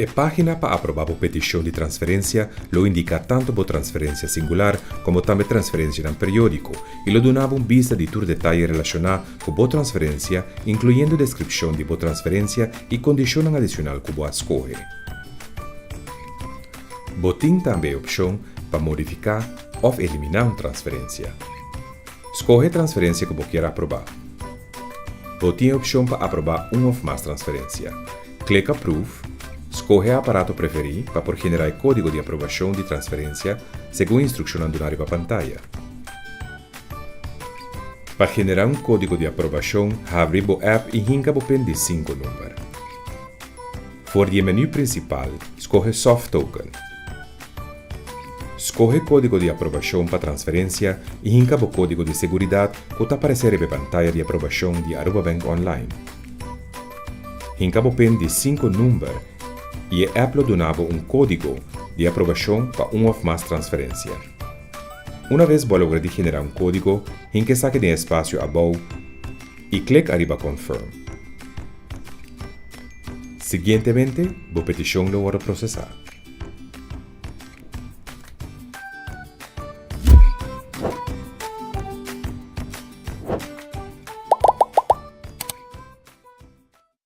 A página para aprovar a petição de transferência lo indica tanto por transferência singular como também transferência em periódico e lo donava vista de todo detalhe relacionado com a transferência, incluindo descrição de a transferência e condição adicional que você escolhe. Botin também a opção para modificar ou eliminar uma transferência. Escolhe a transferência que você quer aprovar. Botin a opção para aprovar uma ou mais transferências. Clica Approve. Escolhe o aparato preferido para generar o código de aprovação de transferência segundo a instrução andunada para a pantalla. Para generar um código de aprovação, abre o app e hinca o pen de 5 números. For o menu principal, escolhe Soft Token. Escolhe o código de aprovação para transferência e hinca o código de segurança que está aparecer na pantalla de aprovação de Aruba Bank Online. Hinca o pen de 5 números e a app lo donava um código de aprovação para uma ou mais transferências. Uma vez você logra generar um código, hinca saque de espaço abaixo e clique arriba Confirm. Seguintemente, a petição lo vai processar.